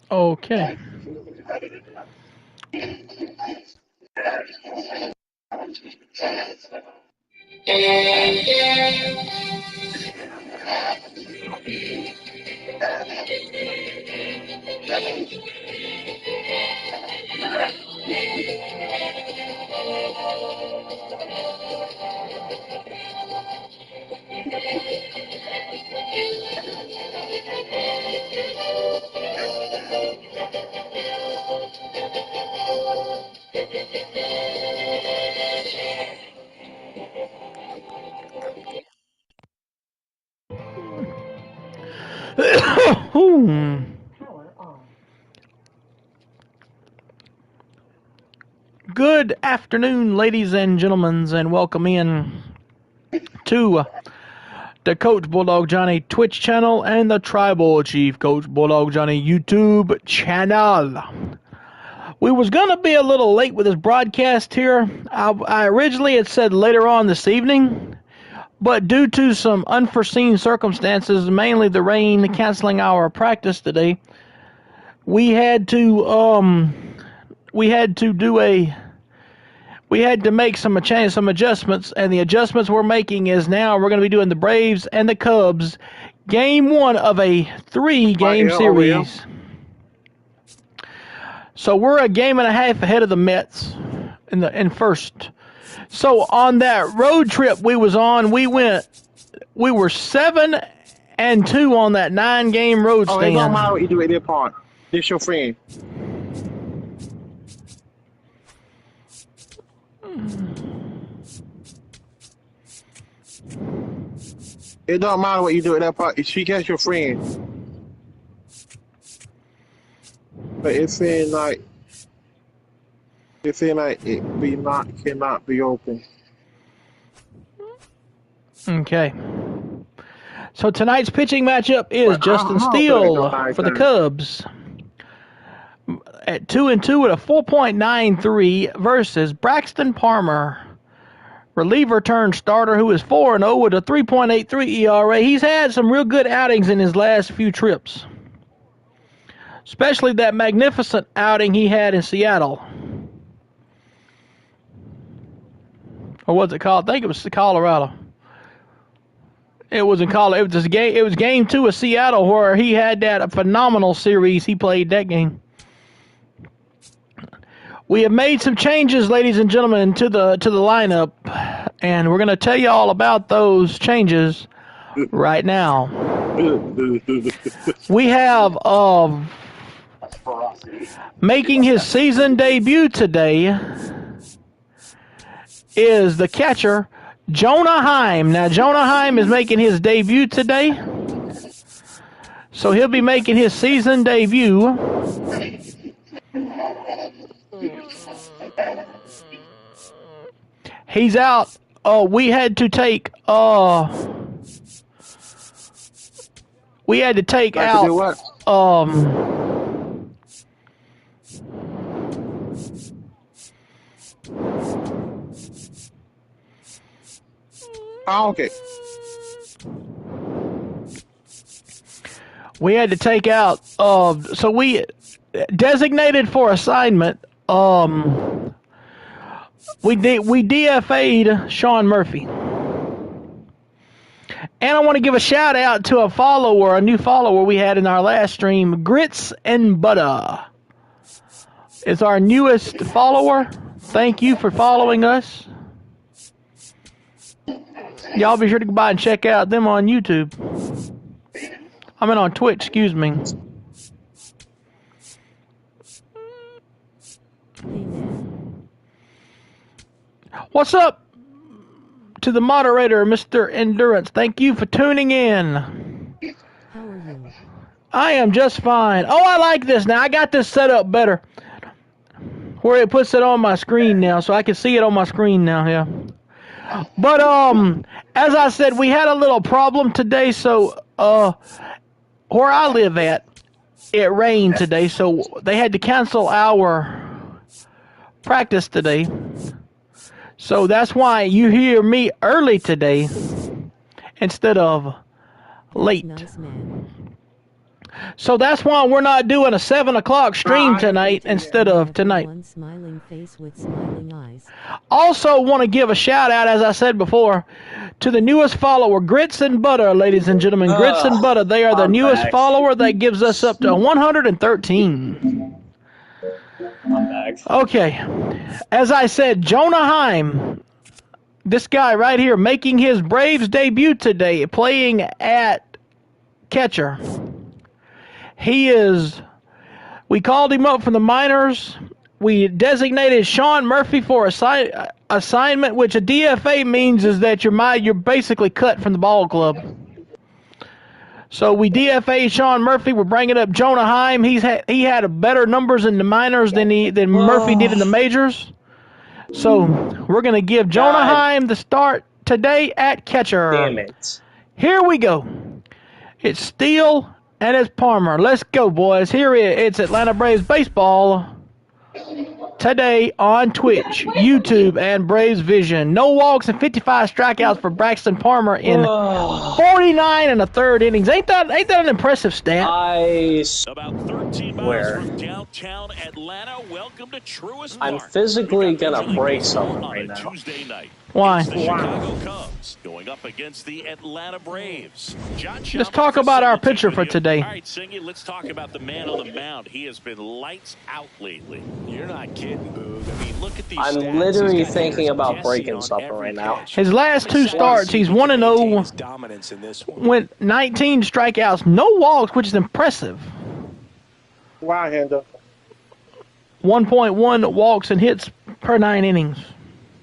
Okay. Good afternoon, ladies and gentlemen, and welcome in to the Coach Bulldog Johnny Twitch channel and the Tribal Chief Coach Bulldog Johnny YouTube channel. We was going to be a little late with this broadcast here. I originally had said later on this evening, but due to some unforeseen circumstances, mainly the rain canceling our practice today, we had to make some adjustments, and the adjustments we're making is now we're going to be doing the Braves and the Cubs game one of a 3-game series. So we're a game and a half ahead of the Mets in first. So on that road trip we were 7-2 on that 9-game road stand. Oh, it don't matter what you do at their part. This your friend. It don't matter what you do at that part. She gets your friend. But it seems like it cannot be open. Okay. So tonight's pitching matchup is Justin Steele for the Cubs at 2-2 with a 4.93 versus Braxton Palmer, reliever turned starter, who is 4-0 with a 3.83 ERA. He's had some real good outings in his last few trips, especially that magnificent outing he had in Seattle. Or what's it called? I think it was Colorado. It was in Colorado. It was game 2 of Seattle where he had that phenomenal series. He played that game. We have made some changes, ladies and gentlemen, to the lineup, and we're going to tell you all about those changes right now. We have making his season debut today is the catcher, Jonah Heim. Now, Jonah Heim is making his debut today, so he'll be making his season debut. He's out. We had to take out. Okay. We had to take out. So we designated for assignment. We DFA'd Sean Murphy. And I want to give a shout out to a new follower we had in our last stream, Grits and Butter. It's our newest follower. Thank you for following us. Y'all be sure to go by and check out them on YouTube. I mean on Twitch, excuse me. What's up to the moderator, Mr. Endurance? Thank you for tuning in. How are you? I am just fine. Oh, I like this now. I got this set up better. Where it puts it on my screen now, so I can see it on my screen now, yeah. But, as I said, we had a little problem today, so, where I live at, it rained today, so they had to cancel our practice today. So that's why you hear me early today instead of late. Nice man. So that's why we're not doing a 7 o'clock stream tonight instead of tonight. One smiling face with smiling eyes. Also want to give a shout out, as I said before, to the newest follower, Grits and Butter, ladies and gentlemen. Grits and Butter, they are the newest follower that gives us up to 113. I'm back. Okay, as I said, Jonah Heim, this guy right here, making his Braves debut today, playing at catcher. We called him up from the minors. We designated Sean Murphy for assignment, which a DFA means is that you're basically cut from the ball club. So we DFA Sean Murphy. We're bringing up Jonah Heim. He had better numbers in the minors than Murphy did in the majors. So we're going to give Jonah Heim the start today at catcher. Damn it. Here we go. It's Steele and it's Palmer. Let's go, boys. It's Atlanta Braves baseball today on Twitch, YouTube, and Braves Vision. No walks and 55 strikeouts for Braxton Palmer in 49 and a third innings. Ain't that an impressive stat? About 13 miles from downtown Atlanta. Welcome to Truist I'm Park. physically gonna break something right now. Tuesday night. Why? It's the Chicago Cubs going up against the Atlanta Braves. Let's talk about our pitcher for today. All right, Singy, let's talk about the man on the mound. He has been lights out lately. You're not kidding, Boog. I mean, look at these stats. I'm literally He's got thinking about guessing breaking on something every right now. pitch. His last two starts, he's 1-0, Dominance in this one. went 19 strikeouts, no walks, which is impressive. Wow, Hendo. 1.1 walks and hits per 9 innings.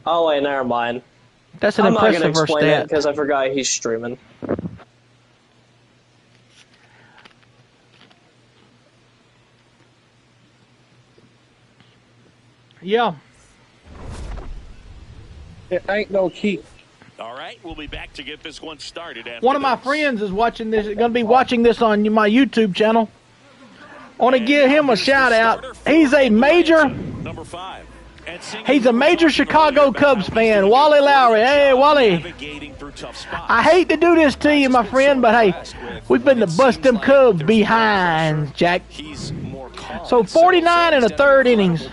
Oh wait, never mind. That's an I'm not gonna impressive explain it stat. because I forgot he's streaming. Yeah. It ain't no key. All right, we'll be back to get this one started. After One of my this. friends is watching this. Going to be watching this on my YouTube channel. I want to give him a shout out. He's a major. Number 5. He's a major Chicago Cubs fan. Wally Lowry. Hey, Wally. I hate to do this to you, my friend, but hey, we've been to bust them Cubs behind, Jack. So 49 and a third innings.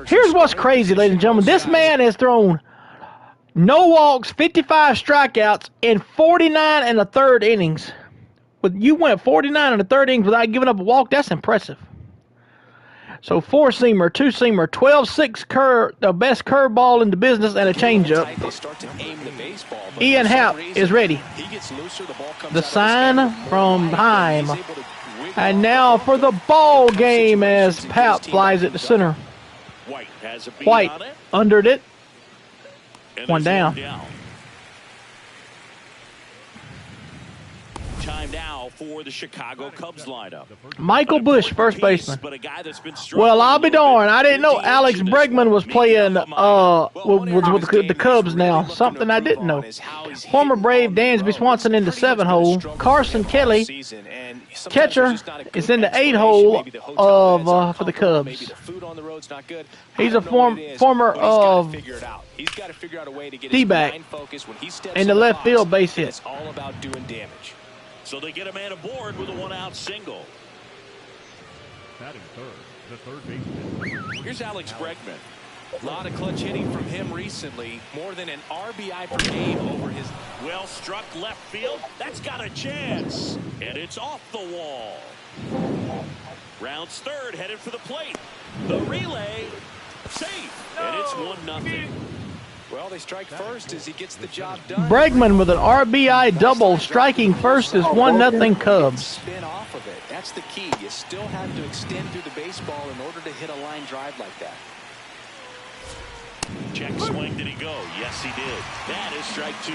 Here's what's crazy, ladies and gentlemen. This man has thrown no walks, 55 strikeouts in 49 and a third innings. You went 49 and a third innings without giving up a walk. That's impressive. So 4-seamer, 2-seamer, 12-6 curve, the best curveball in the business, and a changeup. Ian Happ is ready. The sign from Heim. And now for the ball game as Happ flies it to center. White undered it. One down. Time now for the Chicago Cubs lineup. Michael Bush, first baseman. Well, I'll be darned. I didn't know Alex Bregman was playing with the Cubs now. Something I didn't know. Former Brave Dansby Swanson in the 7-hole. Carson Kelly, catcher, is in the 8-hole for the Cubs. He's a former D-back in the left field base hit. So they get a man aboard with a one-out single. Batting third, the third baseman. Here's Alex Bregman. A lot of clutch hitting from him recently. More than an RBI per game over his... Well struck left field. That's got a chance. And it's off the wall. Rounds third, headed for the plate. The relay, safe. And it's 1-0. Well, they strike first as he gets the job done. Bregman with an RBI double, striking first is 1-0 Cubs. Spin off of it. That's the key. You still have to extend through the baseball in order to hit a line drive like that. Check swing, did he go? Yes, he did. That is strike 2.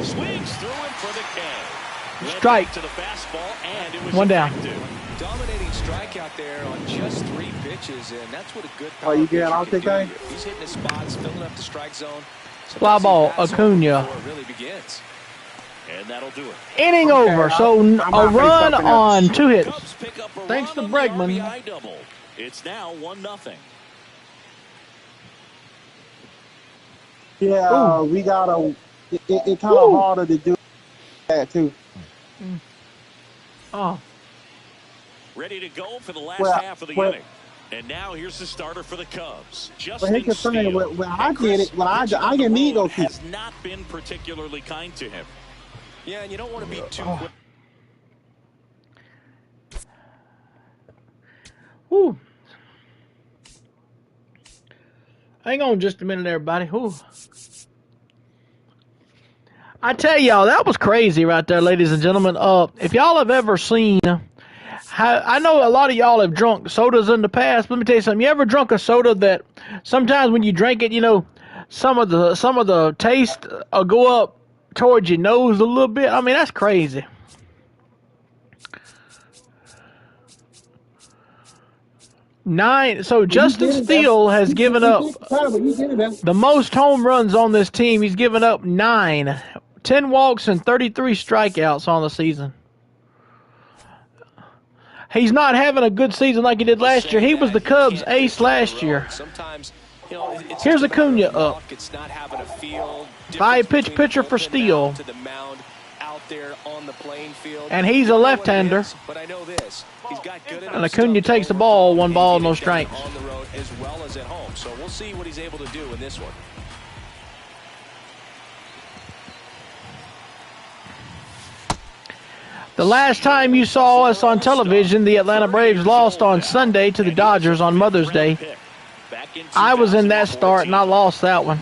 Swings through him for the K. Went Strike. back to the fastball, and it was One down. effective. Dominating strikeout there on just 3 pitches, and that's what a good Oh, you power getting off pitcher the can do. guy? He's hitting his spots, filling up the strike zone. Fly Sometimes ball, he bats over Acuna. before it really begins. And that'll do it. Inning Okay, over. So I a might say run something else. on 2 hits. Cubs pick up a Thanks run to on the Bregman. RBI double. It's now 1-0. Yeah, we gotta. It kind of harder to do that too. Oh, Ready to go for the last Well, half of the well- inning. And now here's the starter for the Cubs, But Justin he can say Steele. when I And did Chris, it, when I pitching on the didn't need road those people. has not been particularly kind to him. Yeah, and you don't want to be too quick. whew. Hang on just a minute, everybody. Whew. I tell y'all, that was crazy right there, ladies and gentlemen. If y'all have ever seen how, I know a lot of y'all have drunk sodas in the past. Let me tell you something. You ever drunk a soda that sometimes when you drink it, you know, some of the taste will go up towards your nose a little bit? I mean, that's crazy. So Justin Steele has given up the most home runs on this team. He's given up 9, 10 walks and 33 strikeouts on the season. He's not having a good season like he did last year. He was the Cubs' ace last year. Sometimes, you know, it's Here's just a matter Acuna of up. luck. It's not having a field. 5-pitch Difference pitcher between for the bullpen Steele. mound to the mound out there on the playing field. And he's a Don't know what it left-hander. is, but I know this. He's got good enough And Acuna stuff to takes the ball, overcome 1 ball, and no get it done strikes. on the road as well as at home. So we'll see what he's able to do in this one. The last time you saw us on television, the Atlanta Braves lost on Sunday to the Dodgers on Mother's Day. I was in that start and I lost that one.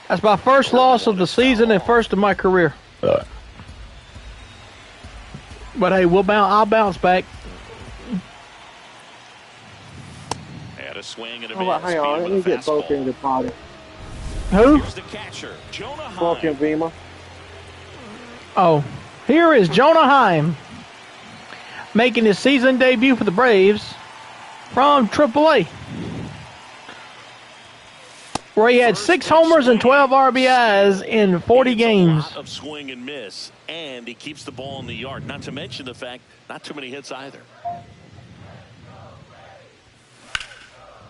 That's my first loss of the season and first of my career. But hey, I'll bounce back. Had a swing and a Hold on, miss. hang on, beat let him me with a get both in fastball. the party. Who? Here's the catcher, Jonah Broken Heim. Beamer. Oh, here is Jonah Heim making his season debut for the Braves from AAA, where he had 6 homers and 12 RBIs in 40 He gets games. A lot of swing and miss, and he keeps the ball in the yard. Not to mention the fact, not too many hits either.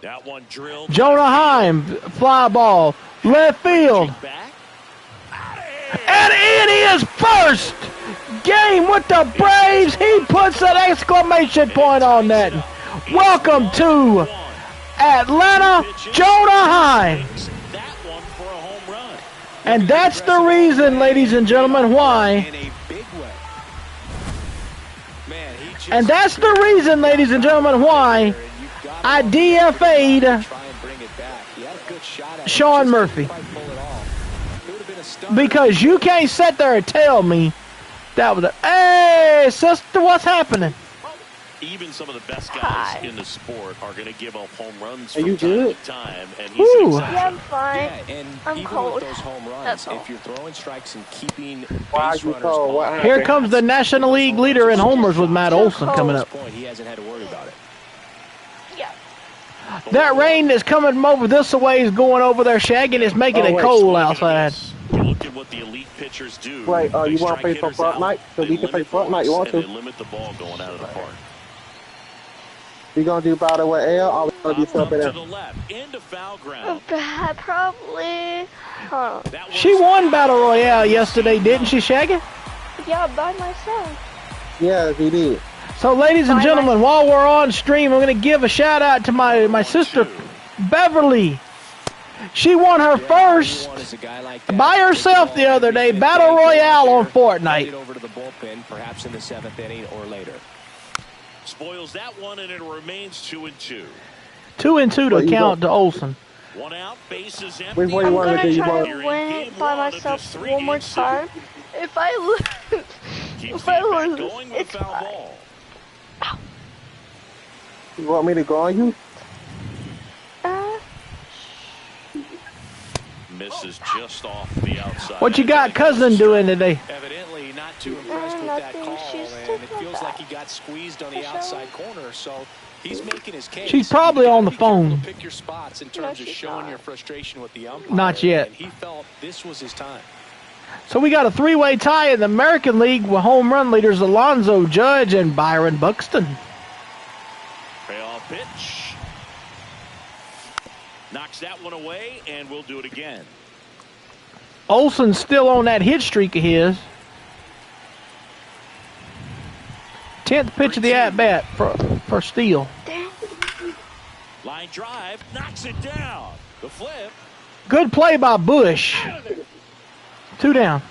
That one drilled. Jonah Heim, fly ball, left field. Back. And in his first game with the Braves, he puts an exclamation point on that. Welcome to Atlanta, Jonah Heim. That one for a home run. And that's the reason, ladies and gentlemen, why. In a big way. Man, he just And that's the reason, ladies and gentlemen, why I DFA'd try and bring it back. He had a good shot at it, Sean just Murphy. didn't quite pull it off. It would have been a stunner. because you can't sit there and tell me that was a, hey, sister, what's happening? Even some of the best guys in the sport are going to give up home runs Are from you time good? to time, and he's Ooh. an Yeah, exception. I'm fine. Yeah, and I'm even cold. with those home runs, That's all. if you're throwing strikes and keeping Why base you runners cold? What off, happened? Here comes the National League leader in homers with Matt Olson coming up. point, he hasn't had to worry about it. Yeah. That rain that's coming from over this way is going over there shagging. It's making Oh, it wait. cold outside. You look at what the elite pitchers do. Wait, They you wanna strike play some hitters out, Fortnite? So they we can play limit Fortnite, you want balls, to? and they limit the ball going out of the park. We gonna do battle with L, or we gonna do Up something to else? the left, into foul ground. Bad, probably. Huh. That She was- won Battle Royale yesterday, didn't she, Shaggy? Yeah, by myself. Yeah, he did. So, ladies and Bye, gentlemen, while we're on stream, I'm going to give a shout out to my sister, Beverly. She won her first All you want is a guy like that. by herself the other day, Battle Royale on Fortnite. Over to the bullpen, perhaps in the 7th inning or later. Spoils that one, and it remains 2-2. 2-2 Well, to you count go. to Olson. One out, bases empty. Which way you I'm wanna gonna do? You try want? to Game win by one of myself this one more three-game series. time. If I lose, Keeps if the I at-bat lose, going with a it's foul fine. ball. You want me to go on you? Uh, misses just off the outside. What you got cousin doing today? Evidently not too impressed with that Nothing. call, She's and still it feels back. like he got squeezed on the outside corner, so he's making his case. She's probably You gotta on the be careful to phone. Pick your spots in No, terms of she's showing not. your frustration with the umpire. Not yet. And he felt this was his time. So we got a three-way tie in the American League with home run leaders Alonzo Judge and Byron Buxton. Payoff pitch. Knocks that one away, and we'll do it again. Olsen's still on that hit streak of his. 10th pitch of the at-bat for Steele. Line drive, knocks it down. The flip. Good play by Bush. 2 down.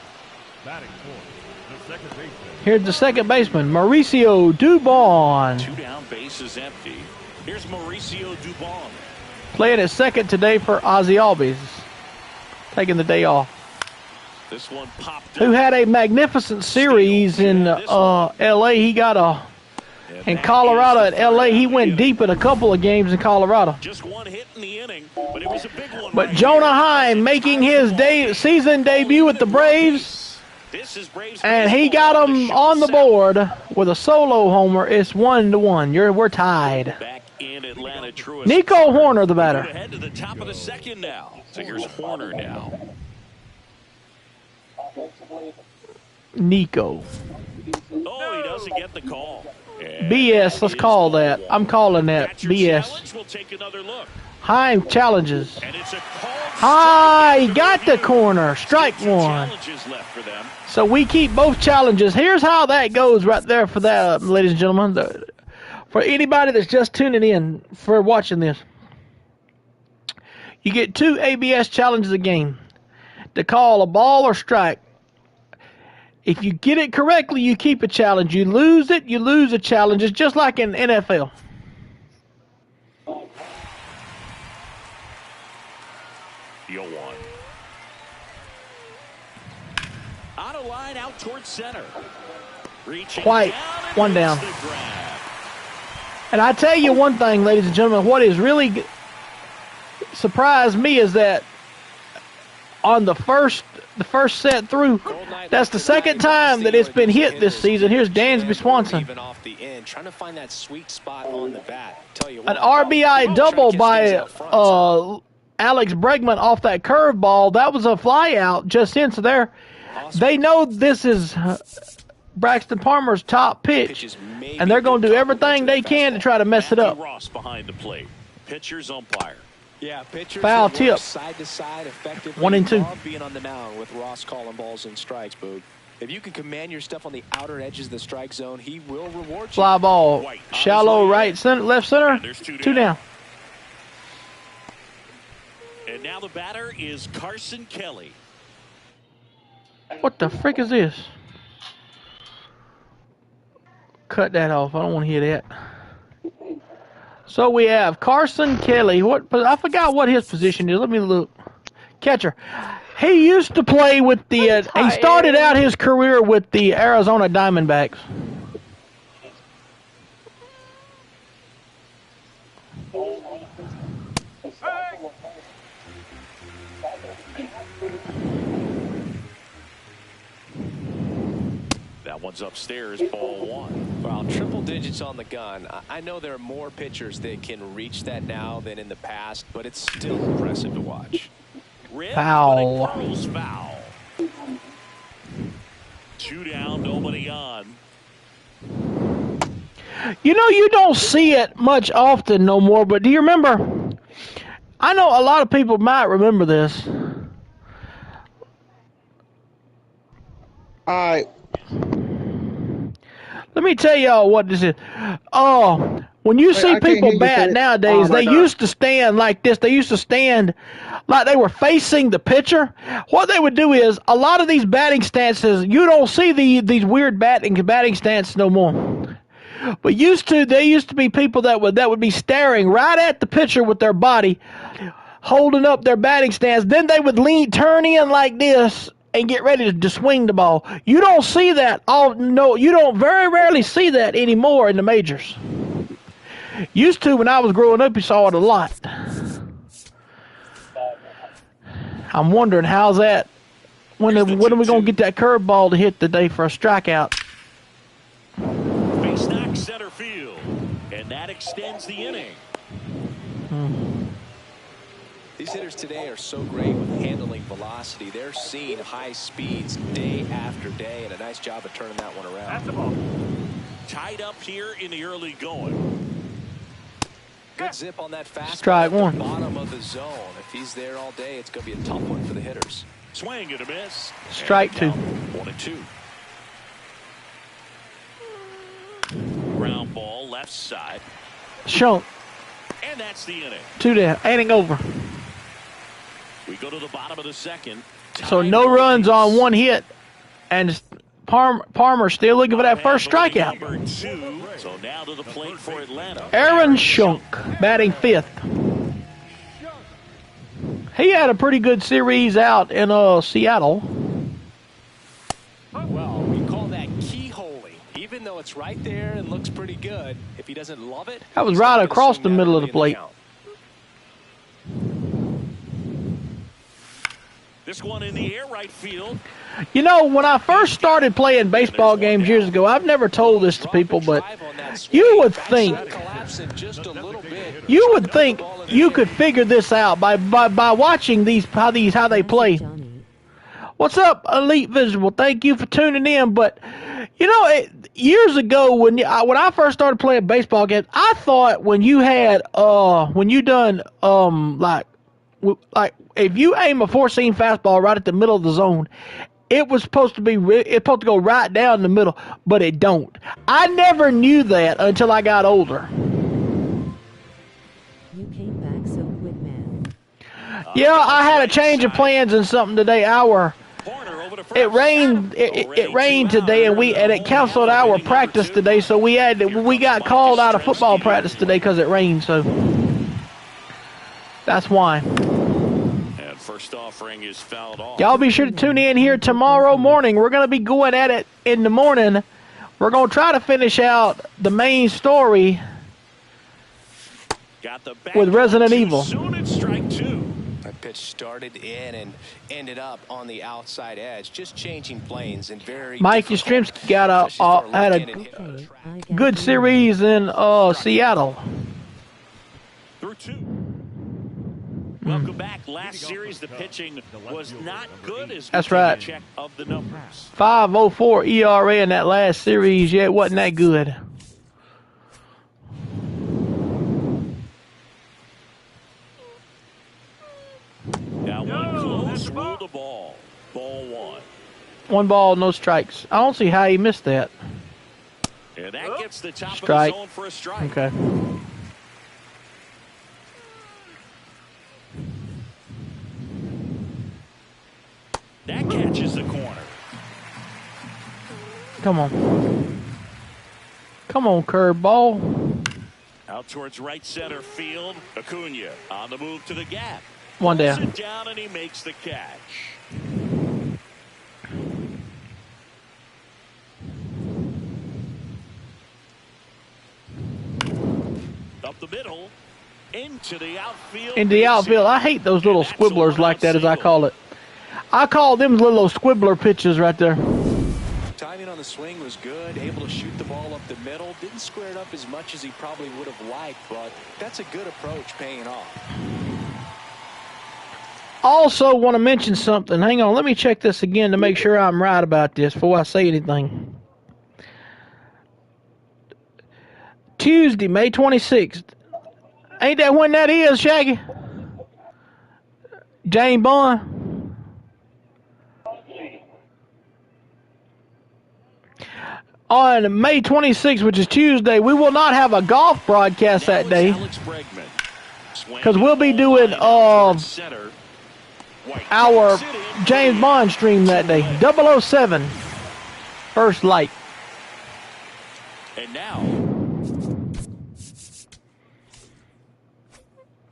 Batting fourth, the second baseman. Here's the second baseman, Mauricio Dubon. 2 down, base is empty. Here's Mauricio Dubon. Playing at second today for Ozzy Albies. Taking the day off. This one popped Who up. had a magnificent series in L.A. He got And in that Colorado is at the third L.A. He out went inning. deep in a couple of games in Colorado. Just one hit in the inning, but it was a big one. But right Jonah here. Heim making his season debut with the Braves, This is Braves and he baseball got on the him show on the Saturday. board with a solo homer. It's 1-1. We're tied. Back in Atlanta, Truist. Nico Horner, the batter. Moving ahead to the top of the second now. So here's Horner now. Nico. Oh, he doesn't get the call. And BS. Let's call that. I'm calling that Catcher BS. challenge. We'll take another look. Heim challenges. And it's a called Hi, strike got after the review. corner. Strike Two one. challenges left for them. So we keep both challenges. Here's how that goes right there for that, ladies and gentlemen. For anybody that's just tuning in for watching this, you get 2 ABS challenges a game to call a ball or strike. If you get it correctly, you keep a challenge. You lose it, you lose a challenge. It's just like in NFL. The 0-1. On a line out towards center. Reaching White, down and one makes down. the grab. And I tell you one thing, ladies and gentlemen, what has really surprised me is that on the first set through, that's the second time that it's been hit this season. Here's Dansby Swanson. Even off the end, trying to find that sweet spot on the bat. Tell you An what, RBI double catch by things out front. Alex Bregman off that curveball. That was a fly out just into there. They know this is Braxton Palmer's top pitch, Pitches maybe and they're going to do good everything they can to try to mess it Matthew up. Ross behind the plate. Pitcher's umpire. Yeah, pitchers Foul that work tip. side to side effectively. 1 and 2. Love being on the mound with Ross calling balls and strikes, Boog. If you can command your stuff on the outer edges of the strike zone, he will reward you. Fly ball, shallow right center, left center, And there's 2 2 down. And now the batter is Carson Kelly. What the frick is this? Cut that off. I don't want to hear that. So we have Carson Kelly. I forgot what his position is. Let me look. Catcher. He used to play with the. He started out his career with the Arizona Diamondbacks. That one's upstairs, ball 1. Well, triple digits on the gun. I know there are more pitchers that can reach that now than in the past, but it's still impressive to watch. Rib, Foul. but it curls foul. 2 down, nobody on. You know, you don't see it much often no more, but do you remember? I know a lot of people might remember this. All right. Let me tell y'all what this is. When you see I can't people hear you bat say it. nowadays, Right they now. used to stand like this. They used to stand like they were facing the pitcher. What they would do is, a lot of these batting stances, you don't see these weird batting stances no more. But there used to be people that would be staring right at the pitcher with their body, holding up their batting stance. Then they would turn in like this, and get ready to swing the ball. You don't see that. You don't very rarely see that anymore in the majors. Used to when I was growing up, you saw it a lot. I'm wondering how's that. When are we gonna get that curveball to hit today for a strikeout? Face knock center field, and that extends the inning. These hitters today are so great with handling velocity. They're seeing high speeds day after day, and a nice job of turning that one around. That's the ball. Tied up here in the early going. Good zip on that fastball. Strike at the one. Bottom of the zone. If he's there all day, it's going to be a tough one for the hitters. Swing and a miss. Strike And two. count 1-2. Ground ball left side, Shunk. and that's the inning. 2 there. Inning over. We go to the bottom of the second. So Tied no one runs on apiece. one hit, and Palmer still looking for that first strikeout. Number 2. So now to the plate for Atlanta. Aaron Shunk, batting 5th. He had a pretty good series out in Seattle. Well, we call that keyholing. Even though it's right there and looks pretty good, if he doesn't love it, That was he's right not gonna across swing the that middle of early the in plate. count. This one in the air right field. You know, when I first started playing baseball games years ago, I've never told this to people, but you would think you could figure this out by watching how they play. Johnny. What's up, Elite Visible? Thank you for tuning in. But you know, years ago when I first started playing baseball games, I thought when you done like if you aim a 4-seam fastball right at the middle of the zone, it was supposed to go right down the middle, but it don't. I never knew that until I got older. You came back so quick, man. Yeah, I had a change of plans and something today. Corner over to first. It rained. It rained today, and it canceled our practice today. So we got called out of football practice today because it rained. So that's why. And first offering is fouled off. Y'all be sure to tune in here tomorrow morning. We're gonna be going at it in the morning. We're gonna try to finish out the main story Got the back with Resident too Evil. Soon it's strike 2. That pitch started in and ended up on the outside edge, just changing planes and very. Mike difficult, Yastrzemski had especially for a left-handed hitter. Okay, I got good you. series in Seattle. Through 2. Welcome back. Last series, the pitching was not good as we That's take a right. check of the numbers. 5.04 ERA in that last series. Yeah, it wasn't that good. Now one close, rule the ball. Ball 1. 1 ball, no strikes. I don't see how he missed that. And that gets the top Strike. of the zone for a strike. Okay. That catches the corner. Come on. Come on, curveball. Out towards right center field. Acuna on the move to the gap. One Pulls down. it down and he makes the catch. Up the middle. Into the outfield. In the outfield, I hate those little squibblers like that, as I call it. I call them little squibbler pitches right there. Timing on the swing was good, able to shoot the ball up the middle. Didn't square it up as much as he probably would have liked, but that's a good approach paying off. Also want to mention something. Hang on, let me check this again to make sure I'm right about this before I say anything. Tuesday, May 26th. Ain't that when that is, Shaggy? Jane Bond? On May 26th, which is Tuesday, we will not have a golf broadcast that day because we'll be doing our James Bond stream that day. 007, First Light. And now,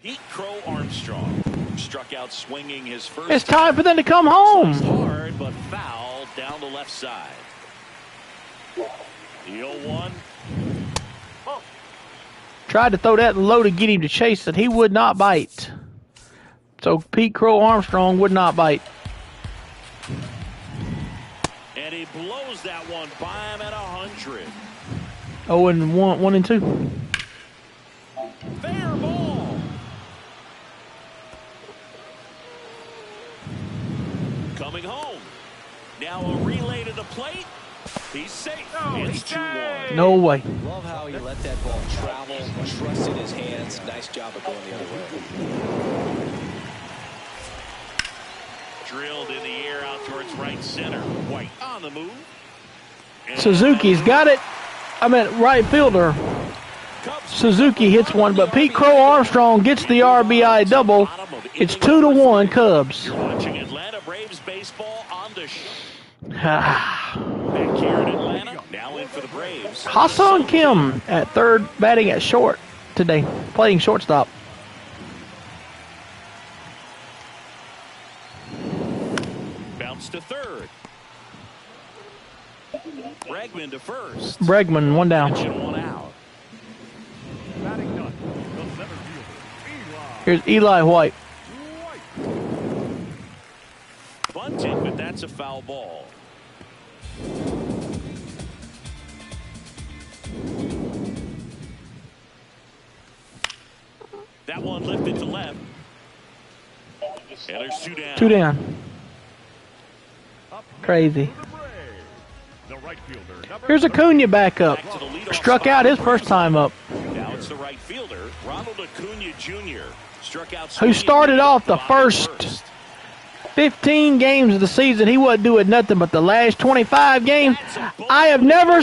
Pete Crow Armstrong struck out swinging his first. It's time for them to come home. Sliced hard, but foul down the left side. The 0-1. Tried to throw that low to get him to chase it. He would not bite. So Pete Crow Armstrong would not bite. And he blows that one by him at 100. 1 and 2. Fair ball. Coming home. Now a relay to the plate. He's safe. It's 2-1. No way. Love how he let that ball travel, trusted his hands. Nice job of going the other way. Drilled in the air out towards right center. White on the move. And Suzuki's got it. I meant right fielder. Suzuki hits one, but Pete Crow Armstrong gets the RBI double. It's 2-1 Cubs. You're watching Atlanta Braves baseball on the show. Back here in Atlanta, now in for the Braves. Ha-Seong Kim at third, batting at short today, playing shortstop. Bounce to third. Bregman to first. Bregman, one down. Pitch and one out. Batting done. The center fielder, Here's Eli White. Bunting, but that's a foul ball. That one lifted to left. And there's 2 down. 2 down. Crazy. the right fielder. Number Here's Acuna back up. Back to the leadoff Struck spot. out his first time up. Now it's the right fielder, Ronald Acuna Jr. Struck out. Who started off the bottom first 15 games of the season. He wasn't doing nothing, but the last 25 games, I have never